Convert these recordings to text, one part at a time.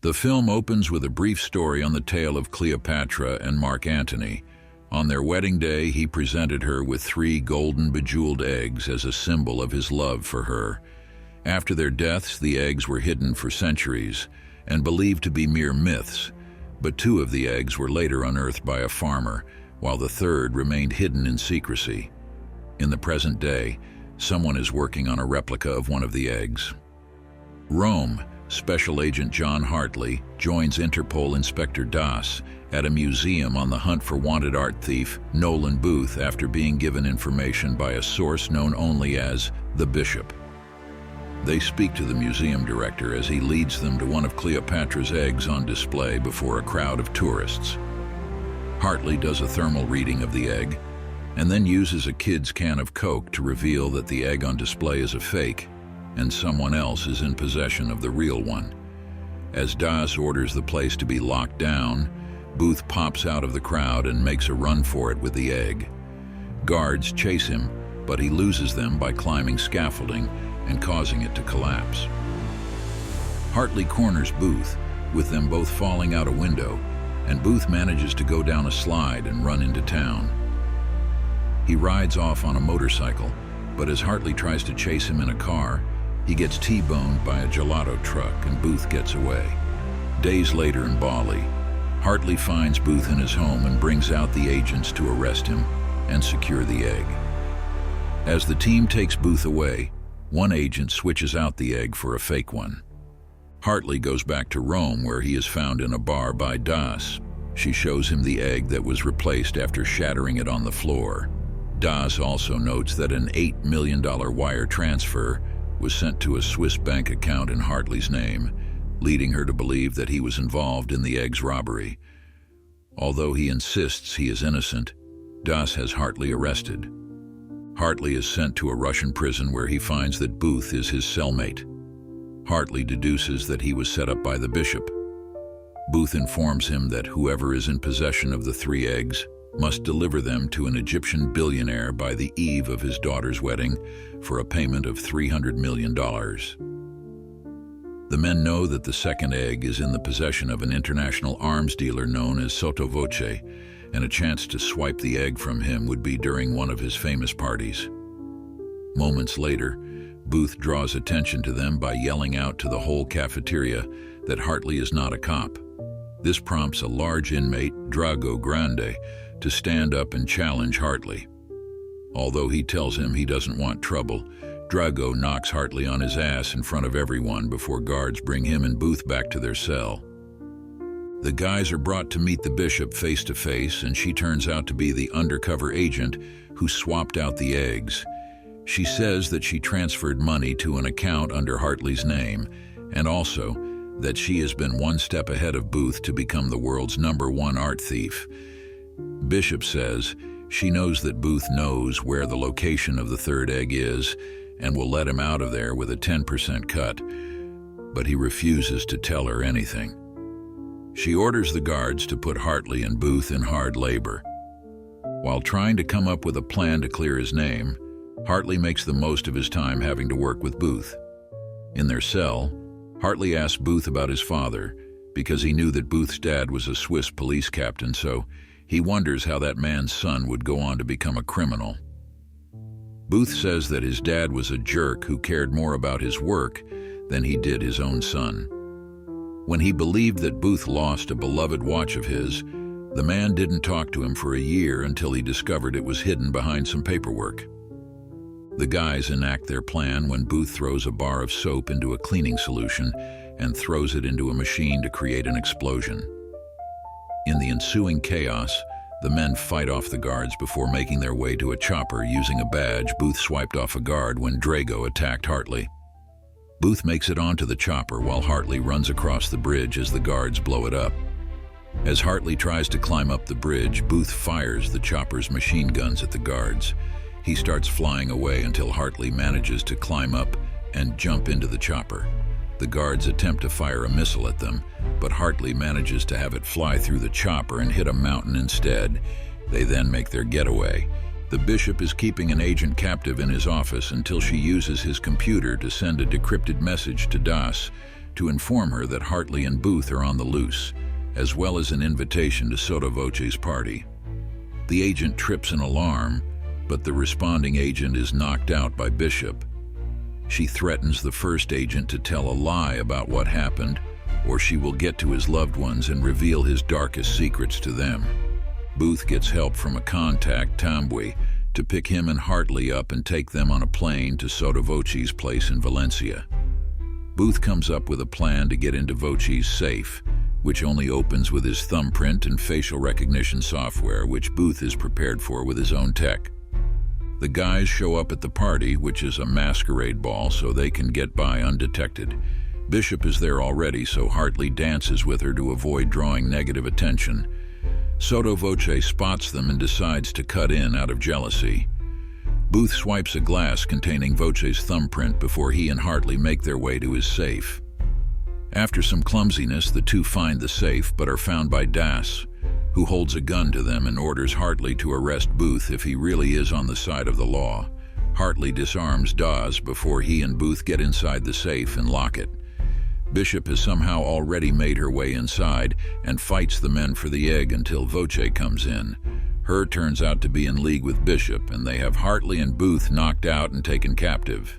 The film opens with a brief story on the tale of Cleopatra and Mark Antony. On their wedding day, he presented her with 3 golden bejeweled eggs as a symbol of his love for her. After their deaths, the eggs were hidden for centuries and believed to be mere myths, but 2 of the eggs were later unearthed by a farmer, while the 3rd remained hidden in secrecy. In the present day, someone is working on a replica of one of the eggs. Rome, Special Agent John Hartley joins Interpol Inspector Das at a museum on the hunt for wanted art thief Nolan Booth after being given information by a source known only as the Bishop. They speak to the museum director as he leads them to one of Cleopatra's eggs on display before a crowd of tourists. Hartley does a thermal reading of the egg and then uses a kid's can of Coke to reveal that the egg on display is a fake and someone else is in possession of the real one. As Das orders the place to be locked down, Booth pops out of the crowd and makes a run for it with the egg. Guards chase him, but he loses them by climbing scaffolding and causing it to collapse. Hartley corners Booth, with them both falling out a window, and Booth manages to go down a slide and run into town. He rides off on a motorcycle, but as Hartley tries to chase him in a car, he gets T-boned by a gelato truck and Booth gets away. Days later in Bali, Hartley finds Booth in his home and brings out the agents to arrest him and secure the egg. As the team takes Booth away, one agent switches out the egg for a fake one. Hartley goes back to Rome, where he is found in a bar by Das. She shows him the egg that was replaced after shattering it on the floor. Das also notes that an $8 million wire transfer was sent to a Swiss bank account in Hartley's name, leading her to believe that he was involved in the egg's robbery. Although he insists he is innocent, Das has Hartley arrested. Hartley is sent to a Russian prison where he finds that Booth is his cellmate. Hartley deduces that he was set up by the Bishop. Booth informs him that whoever is in possession of the 3 eggs must deliver them to an Egyptian billionaire by the eve of his daughter's wedding for a payment of $300 million. The men know that the 2nd egg is in the possession of an international arms dealer known as Sotto Voce, and a chance to swipe the egg from him would be during one of his famous parties. Moments later, Booth draws attention to them by yelling out to the whole cafeteria that Hartley is not a cop. This prompts a large inmate, Drago Grande, to stand up and challenge Hartley. Although he tells him he doesn't want trouble, Drago knocks Hartley on his ass in front of everyone before guards bring him and Booth back to their cell. The guys are brought to meet the Bishop face to face, and she turns out to be the undercover agent who swapped out the eggs. She says that she transferred money to an account under Hartley's name, and also that she has been one step ahead of Booth to become the world's #1 art thief. Bishop says she knows that Booth knows where the location of the 3rd egg is and will let him out of there with a 10% cut, but he refuses to tell her anything. She orders the guards to put Hartley and Booth in hard labor. While trying to come up with a plan to clear his name, Hartley makes the most of his time having to work with Booth. In their cell, Hartley asks Booth about his father because he knew that Booth's dad was a Swiss police captain, so he wonders how that man's son would go on to become a criminal. Booth says that his dad was a jerk who cared more about his work than he did his own son. When he believed that Booth lost a beloved watch of his, the man didn't talk to him for a year until he discovered it was hidden behind some paperwork. The guys enact their plan when Booth throws a bar of soap into a cleaning solution and throws it into a machine to create an explosion. In the ensuing chaos, the men fight off the guards before making their way to a chopper using a badge Booth swiped off a guard when Drago attacked Hartley. Booth makes it onto the chopper while Hartley runs across the bridge as the guards blow it up. As Hartley tries to climb up the bridge, Booth fires the chopper's machine guns at the guards. He starts flying away until Hartley manages to climb up and jump into the chopper. The guards attempt to fire a missile at them, but Hartley manages to have it fly through the chopper and hit a mountain instead. They then make their getaway. The Bishop is keeping an agent captive in his office until she uses his computer to send a decrypted message to Das, to inform her that Hartley and Booth are on the loose, as well as an invitation to Sotto Voce's party. The agent trips an alarm, but the responding agent is knocked out by Bishop. She threatens the first agent to tell a lie about what happened, or she will get to his loved ones and reveal his darkest secrets to them. Booth gets help from a contact, Tambwe, to pick him and Hartley up and take them on a plane to Sotto Voce's place in Valencia. Booth comes up with a plan to get into Voce's safe, which only opens with his thumbprint and facial recognition software, which Booth is prepared for with his own tech. The guys show up at the party, which is a masquerade ball, so they can get by undetected. Bishop is there already, so Hartley dances with her to avoid drawing negative attention. Sotto Voce spots them and decides to cut in out of jealousy. Booth swipes a glass containing Voce's thumbprint before he and Hartley make their way to his safe. After some clumsiness, the two find the safe but are found by Das, who holds a gun to them and orders Hartley to arrest Booth if he really is on the side of the law. Hartley disarms Das before he and Booth get inside the safe and lock it. Bishop has somehow already made her way inside and fights the men for the egg until Voce comes in. Her turns out to be in league with Bishop, and they have Hartley and Booth knocked out and taken captive.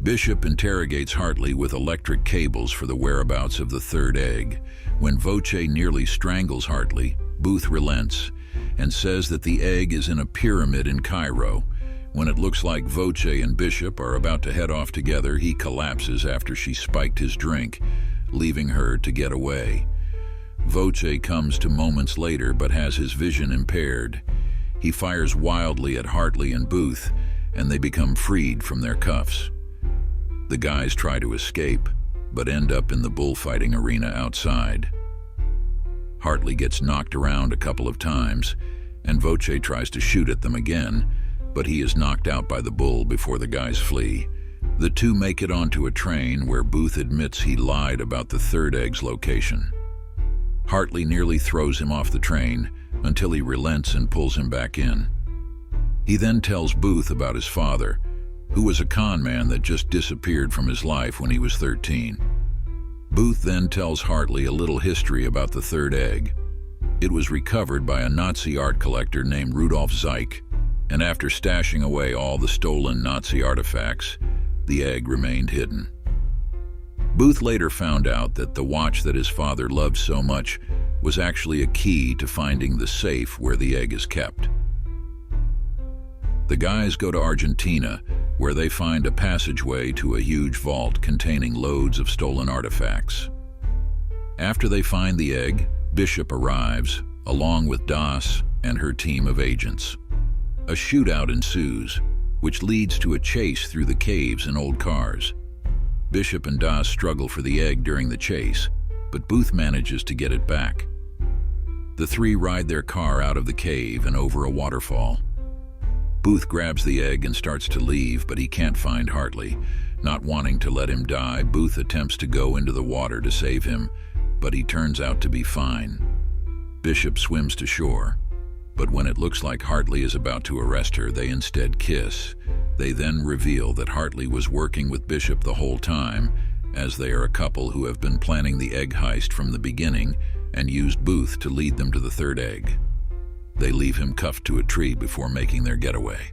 Bishop interrogates Hartley with electric cables for the whereabouts of the third egg. When Voce nearly strangles Hartley, Booth relents and says that the egg is in a pyramid in Cairo. When it looks like Voce and Bishop are about to head off together, he collapses after she spiked his drink, leaving her to get away. Voce comes to moments later but has his vision impaired. He fires wildly at Hartley and Booth, and they become freed from their cuffs. The guys try to escape, but end up in the bullfighting arena outside. Hartley gets knocked around a couple of times, and Voce tries to shoot at them again, but he is knocked out by the bull before the guys flee. The two make it onto a train where Booth admits he lied about the third egg's location. Hartley nearly throws him off the train until he relents and pulls him back in. He then tells Booth about his father, who was a con man that just disappeared from his life when he was 13. Booth then tells Hartley a little history about the third egg. It was recovered by a Nazi art collector named Rudolf Zeich, and after stashing away all the stolen Nazi artifacts, the egg remained hidden. Booth later found out that the watch that his father loved so much was actually a key to finding the safe where the egg is kept. The guys go to Argentina, where they find a passageway to a huge vault containing loads of stolen artifacts. After they find the egg, Bishop arrives, along with Das and her team of agents. A shootout ensues, which leads to a chase through the caves and old cars. Bishop and Das struggle for the egg during the chase, but Booth manages to get it back. The three ride their car out of the cave and over a waterfall. Booth grabs the egg and starts to leave, but he can't find Hartley. Not wanting to let him die, Booth attempts to go into the water to save him, but he turns out to be fine. Bishop swims to shore, but when it looks like Hartley is about to arrest her, they instead kiss. They then reveal that Hartley was working with Bishop the whole time, as they are a couple who have been planning the egg heist from the beginning and used Booth to lead them to the third egg. They leave him cuffed to a tree before making their getaway.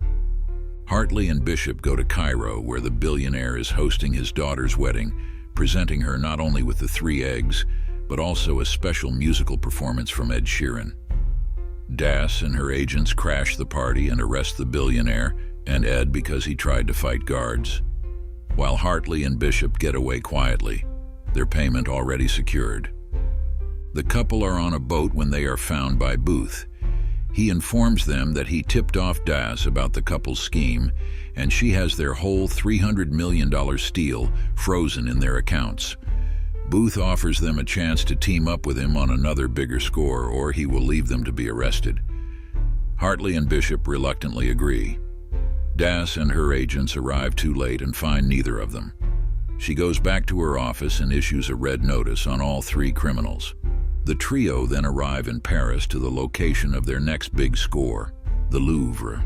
Hartley and Bishop go to Cairo, where the billionaire is hosting his daughter's wedding, presenting her not only with the 3 eggs, but also a special musical performance from Ed Sheeran. Das and her agents crash the party and arrest the billionaire and Ed because he tried to fight guards, while Hartley and Bishop get away quietly, their payment already secured. The couple are on a boat when they are found by Booth. He informs them that he tipped off Das about the couple's scheme, and she has their whole $300 million steal frozen in their accounts. Booth offers them a chance to team up with him on another bigger score, or he will leave them to be arrested. Hartley and Bishop reluctantly agree. Das and her agents arrive too late and find neither of them. She goes back to her office and issues a red notice on all 3 criminals. The trio then arrive in Paris to the location of their next big score, the Louvre.